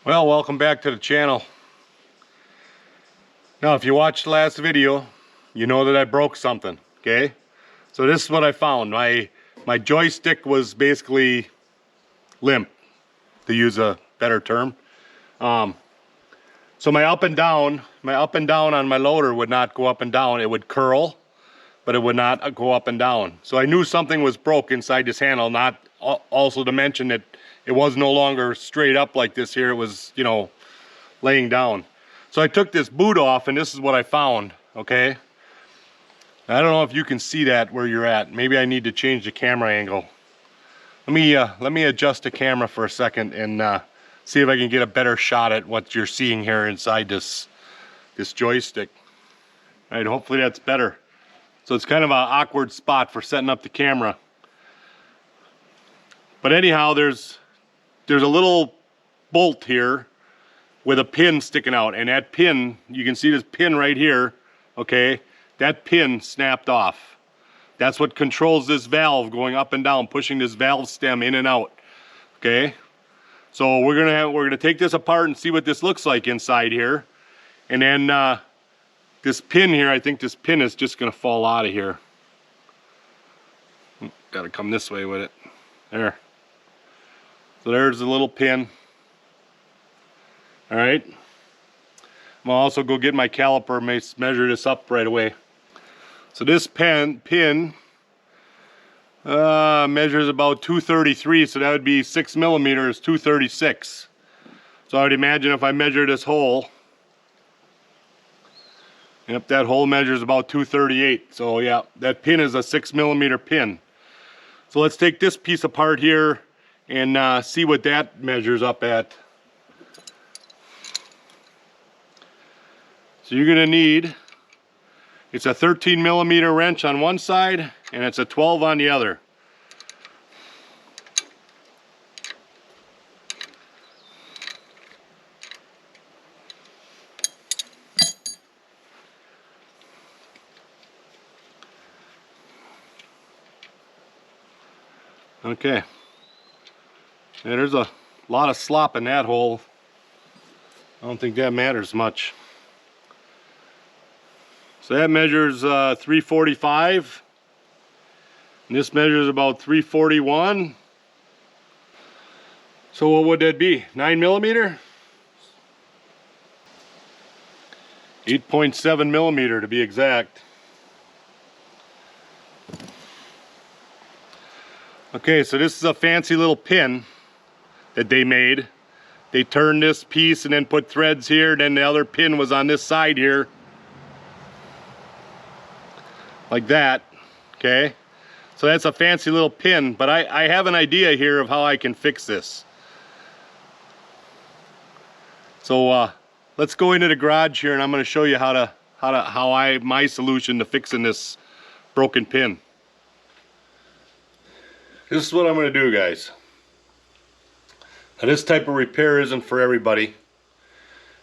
Well, welcome back to the channel. Now, if you watched the last video, you know that I broke something, okay? So this is what I found. My joystick was basically limp, to use a better term. So my up and down on my loader would not go up and down. It would curl, but it would not go up and down. So I knew something was broke inside this handle, not also to mention that it was no longer straight up like this here. It was, you know, laying down. So I took this boot off and this is what I found, okay? I don't know if you can see that where you're at. Maybe I need to change the camera angle. Let me adjust the camera for a second and see if I can get a better shot at what you're seeing here inside this joystick. All right, hopefully that's better. So it's kind of an awkward spot for setting up the camera. But anyhow, there's a little bolt here with a pin sticking out, and that pin, you can see this pin right here, okay? That pin snapped off. That's what controls this valve going up and down, pushing this valve stem in and out, okay? So we're gonna take this apart and see what this looks like inside here. And then this pin here, I think this pin is just gonna fall out of here. Gotta come this way with it. There. So there's the little pin. All right. I'm gonna also go get my caliper, measure this up right away. So this pin measures about 233, so that would be 6 millimeters, 236. So I would imagine if I measure this hole, yep, that hole measures about 238. So yeah, that pin is a 6 millimeter pin. So let's take this piece apart here and see what that measures up at. So you're gonna need, it's a 13 millimeter wrench on one side and it's a 12 on the other. Okay. Yeah, there's a lot of slop in that hole. I don't think that matters much. So that measures 345, and this measures about 341. So what would that be? 9 millimeter? 8.7 millimeter to be exact. Okay, so this is a fancy little pin that they made. They turned this piece and then put threads here, then the other pin was on this side here. Like that, okay? So that's a fancy little pin, but I have an idea here of how I can fix this. So let's go into the garage here and I'm gonna show you my solution to fixing this broken pin. This is what I'm gonna do, guys. Now this type of repair isn't for everybody.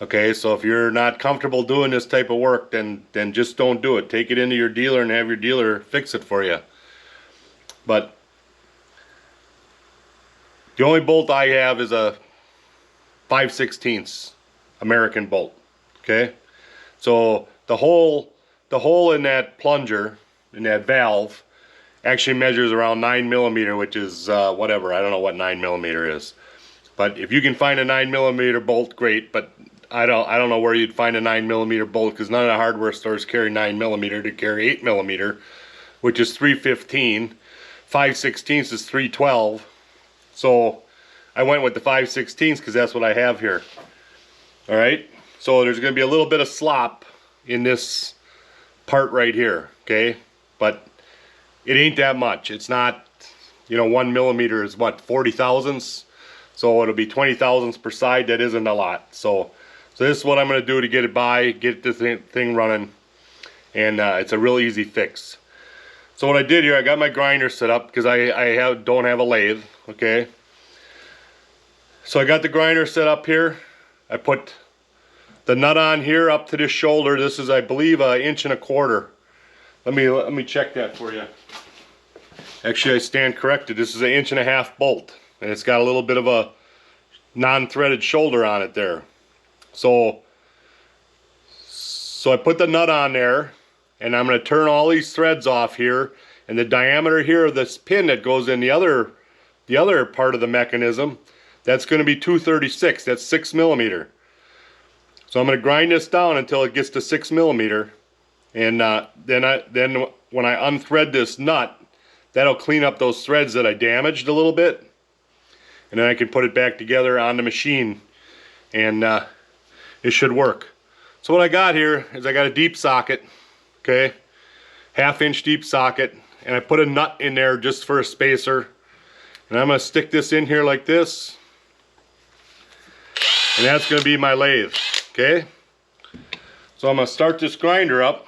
Okay, so if you're not comfortable doing this type of work, then just don't do it. Take it into your dealer and have your dealer fix it for you. But the only bolt I have is a 5/16 American bolt. Okay, so the hole in that plunger, in that valve, actually measures around 9 millimeter, which is whatever. I don't know what 9 millimeter is. But if you can find a 9 millimeter bolt, great. But I don't know where you'd find a 9 millimeter bolt, because none of the hardware stores carry 9 millimeter. They carry 8 millimeter, which is 315. 5/16 is 312. So I went with the 5/16 because that's what I have here. All right. So there's going to be a little bit of slop in this part right here. Okay, but it ain't that much. It's not, you know, 1 millimeter is what, 40 thousandths. So it'll be 20 thousandths per side. That isn't a lot. So this is what I'm going to do to get it by, get this thing running, and it's a real easy fix. So what I did here, I got my grinder set up because I don't have a lathe, okay? So I got the grinder set up here. I put the nut on here up to this shoulder. This is, I believe, 1.25 inches. Let me check that for you. Actually, I stand corrected. This is 1.5 inch bolt, and it's got a little bit of a non-threaded shoulder on it there. So I put the nut on there, and I'm going to turn all these threads off here, and the diameter here of this pin that goes in the other part of the mechanism, that's going to be 236. That's 6 millimeter. So I'm going to grind this down until it gets to 6 millimeter, and then when I unthread this nut, that'll clean up those threads that I damaged a little bit, and then I can put it back together on the machine, and it should work. So what I got here is I got a deep socket, okay, 1/2 inch deep socket, and I put a nut in there just for a spacer, and I'm going to stick this in here like this, and that's going to be my lathe, okay. So I'm going to start this grinder up.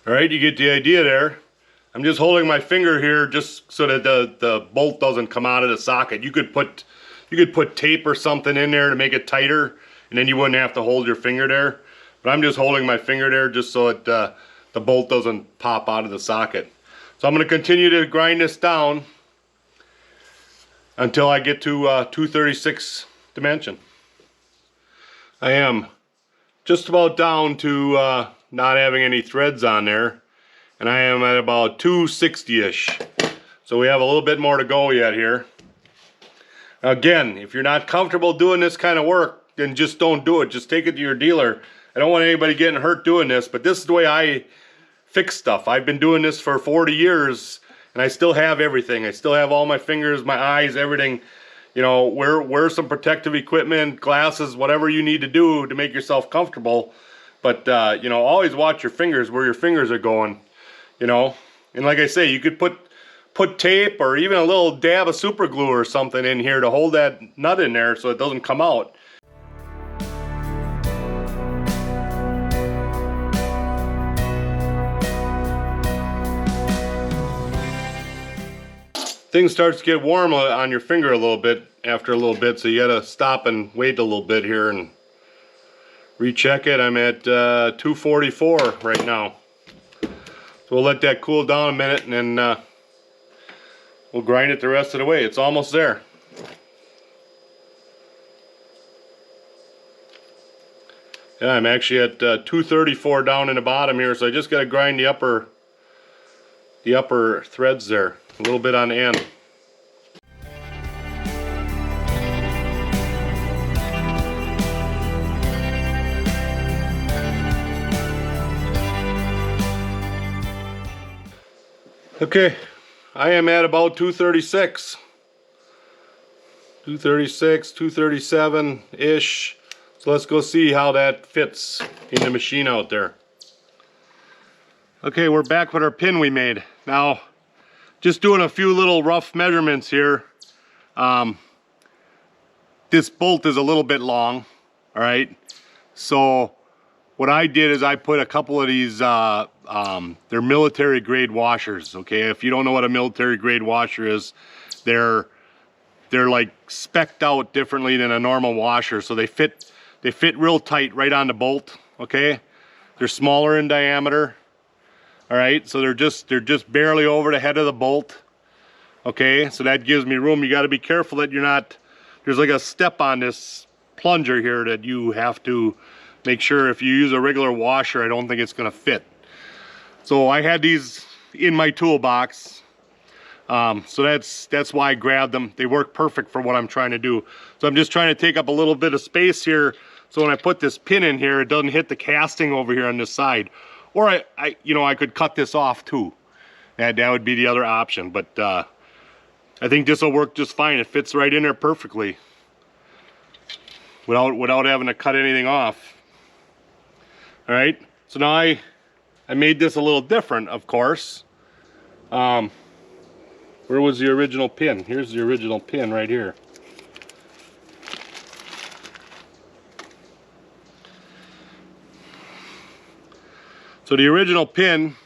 Alright, you get the idea there. I'm just holding my finger here just so that the bolt doesn't come out of the socket. You could put tape or something in there to make it tighter, and then you wouldn't have to hold your finger there. But I'm just holding my finger there just so it, the bolt doesn't pop out of the socket. So I'm going to continue to grind this down until I get to 236 dimension. I am just about down to not having any threads on there, and I am at about 260-ish. So we have a little bit more to go yet here. Again, if you're not comfortable doing this kind of work, then just don't do it. Just take it to your dealer. I don't want anybody getting hurt doing this, but this is the way I fix stuff. I've been doing this for 40 years, and I still have everything. I still have all my fingers, my eyes, everything. You know, wear some protective equipment, glasses, whatever you need to do to make yourself comfortable. But, you know, always watch your fingers, where your fingers are going, you know. And like I say, you could put tape or even a little dab of super glue or something in here to hold that nut in there so it doesn't come out. Things starts to get warm on your finger a little bit after a little bit, so you gotta stop and wait a little bit here and recheck it. I'm at 244 right now. So we'll let that cool down a minute, and then we'll grind it the rest of the way. It's almost there. Yeah, I'm actually at 234 down in the bottom here, so I just got to grind the upper threads there a little bit on the end. Okay, I am at about 236. 236, 237-ish. So let's go see how that fits in the machine out there. Okay, we're back with our pin we made. Now, just doing a few little rough measurements here. This bolt is a little bit long, all right? So what I did is I put a couple of these, they're military grade washers, okay? If you don't know what a military grade washer is, they're like spec'd out differently than a normal washer, so they fit real tight right on the bolt, okay? They're smaller in diameter, all right? So they're just barely over the head of the bolt, okay? So that gives me room. You got to be careful that you're not, there's like a step on this plunger here that you have to make sure. If you use a regular washer, I don't think it's going to fit. So I had these in my toolbox, so that's why I grabbed them. They work perfect for what I'm trying to do. So I'm just trying to take up a little bit of space here, so when I put this pin in here, it doesn't hit the casting over here on this side. Or I could cut this off too. That would be the other option. But I think this will work just fine. It fits right in there perfectly, without having to cut anything off. All right. So now I made this a little different, of course. Where was the original pin? Here's the original pin right here. So the original pin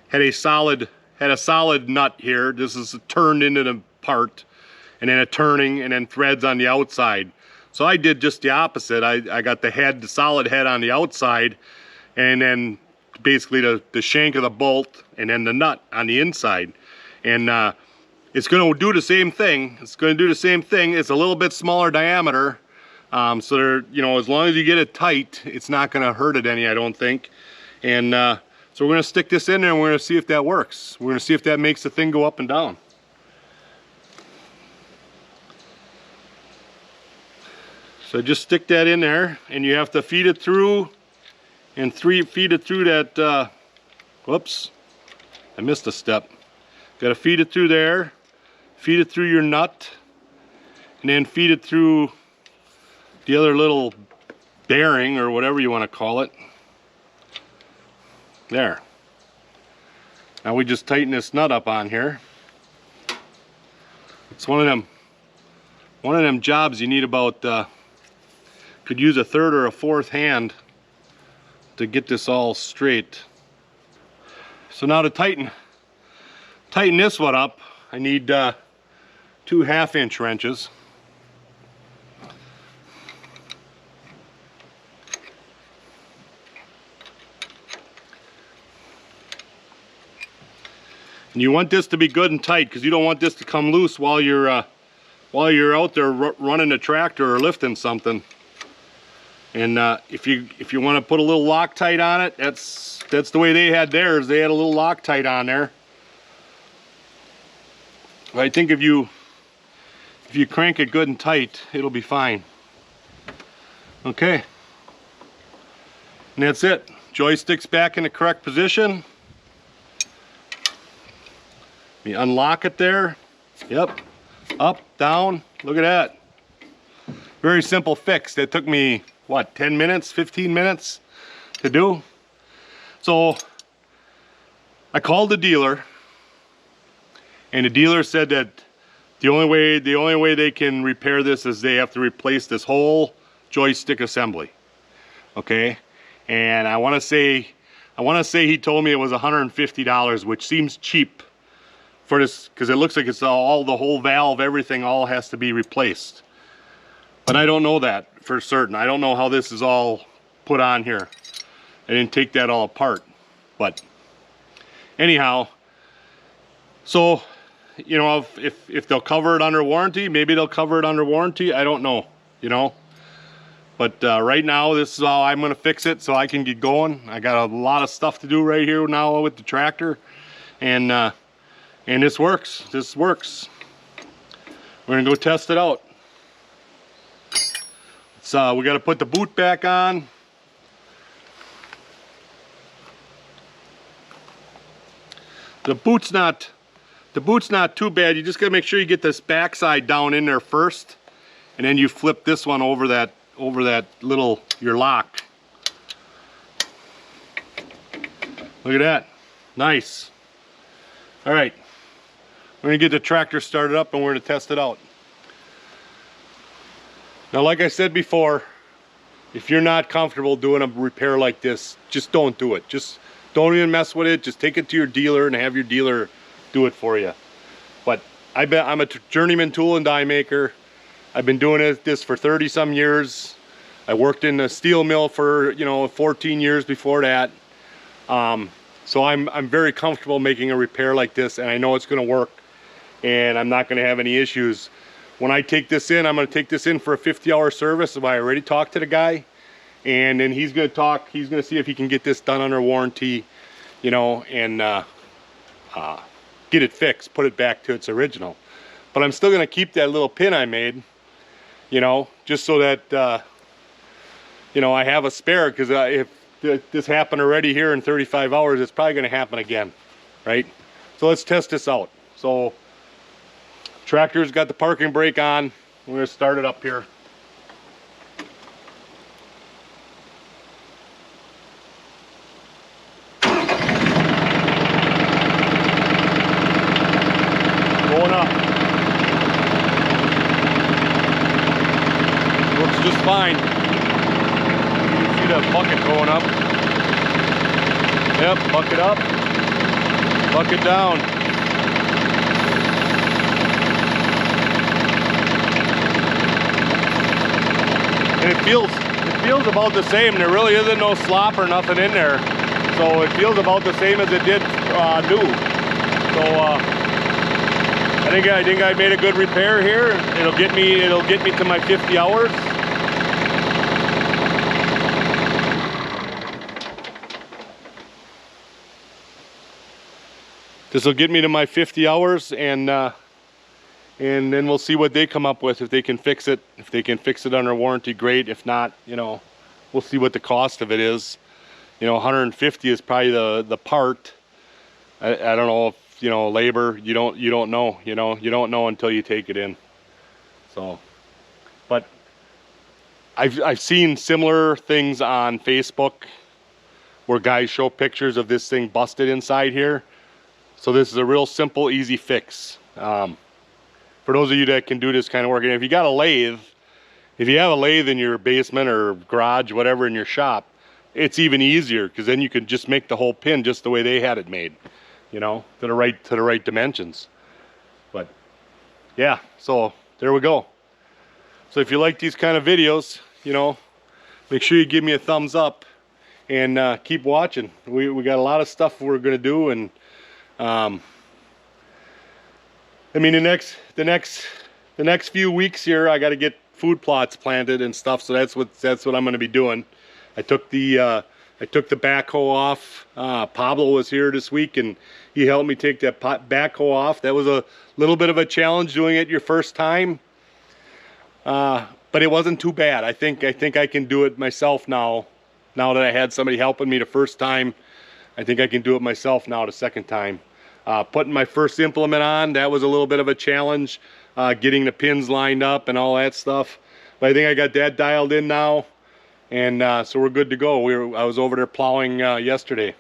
had a solid nut here. This is turned into the part, and then a turning, and then threads on the outside. So I did just the opposite. I got the solid head on the outside, and then basically the shank of the bolt, and then the nut on the inside. And it's going to do the same thing. It's going to do the same thing. It's a little bit smaller diameter. So there, you know, as long as you get it tight, it's not going to hurt it any, I don't think. And so we're going to stick this in there, and we're going to see if that works. We're going to see if that makes the thing go up and down. So just stick that in there, and you have to feed it through, and feed it through that, whoops, I missed a step. Got to feed it through there, feed it through your nut, and then feed it through the other little bearing, or whatever you want to call it. There. Now we just tighten this nut up on here. It's one of them jobs you need about, could use a third or a fourth hand to get this all straight. So now to tighten this one up, I need 2 1/2-inch wrenches. And you want this to be good and tight, because you don't want this to come loose while you're out there running a tractor or lifting something. And if you want to put a little Loctite on it, that's the way they had theirs. They had a little Loctite on there. But I think if you crank it good and tight, it'll be fine. Okay. And that's it. Joystick's back in the correct position. You unlock it there. Yep. Up, down. Look at that. Very simple fix. That took me, what, 10 minutes, 15 minutes to do? So I called the dealer, and the dealer said that the only way they can repair this is they have to replace this whole joystick assembly. Okay? And I want to say he told me it was $150, which seems cheap for this, because it looks like it's all, the whole valve, everything all has to be replaced. But I don't know that for certain. I don't know how this is all put on here. I didn't take that all apart. But anyhow, so, you know, if they'll cover it under warranty, maybe they'll cover it under warranty. I don't know, you know. But right now, this is how I'm going to fix it so I can get going. I got a lot of stuff to do right here now with the tractor. And this works. This works. We're going to go test it out. So we got to put the boot back on. The boot's not too bad. You just got to make sure you get this backside down in there first, and then you flip this one over that little, your lock. Look at that. Nice. All right. We're going to get the tractor started up, and we're going to test it out. Now, like I said before, if you're not comfortable doing a repair like this, just don't do it. Just don't even mess with it. Just take it to your dealer and have your dealer do it for you. But I'm a journeyman tool and die maker. I've been doing this for 30-some years. I worked in a steel mill for, you know, 14 years before that. So I'm very comfortable making a repair like this, and I know it's going to work, and I'm not going to have any issues. When I take this in, I'm going to take this in for a 50-hour service. So I already talked to the guy, and then he's going to see if he can get this done under warranty, you know, and get it fixed, put it back to its original. But I'm still going to keep that little pin I made, you know, just so that, you know, I have a spare, because if this happened already here in 35 hours, it's probably going to happen again, right? So let's test this out. So tractor's got the parking brake on. We're going to start it up here. just fine. You can see that bucket going up. Yep, bucket up, bucket down. And it feels about the same. There really isn't no slop or nothing in there. So it feels about the same as it did new. So I think I made a good repair here. It'll get me to my 50 hours. This will get me to my 50 hours, and then we'll see what they come up with. If they can fix it, if they can fix it under warranty, great. If not, you know, we'll see what the cost of it is. You know, 150 is probably the part. I don't know if, you know, labor. You don't know. You know, you don't know until you take it in. So, but I've seen similar things on Facebook where guys show pictures of this thing busted inside here. So this is a real simple, easy fix. For those of you that can do this kind of work, and if you got a lathe, if you have a lathe in your basement or garage, whatever, in your shop, it's even easier, because then you can just make the whole pin just the way they had it made, you know, to the right dimensions. But yeah, so there we go. So if you like these kind of videos, you know, make sure you give me a thumbs up and keep watching. We got a lot of stuff we're gonna do, and I mean, the next few weeks here, I got to get food plots planted and stuff. So that's what I'm going to be doing. I took the backhoe off. Pablo was here this week, and he helped me take that backhoe off. That was a little bit of a challenge doing it your first time, but it wasn't too bad. I think I can do it myself now. Now that I had somebody helping me the first time, I think I can do it myself now the second time. Putting my first implement on, that was a little bit of a challenge, getting the pins lined up and all that stuff. But I think I got that dialed in now, and so we're good to go. I was over there plowing yesterday,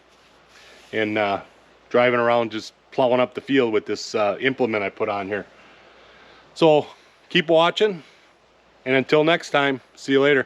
and driving around just plowing up the field with this implement I put on here. So keep watching, and until next time, see you later.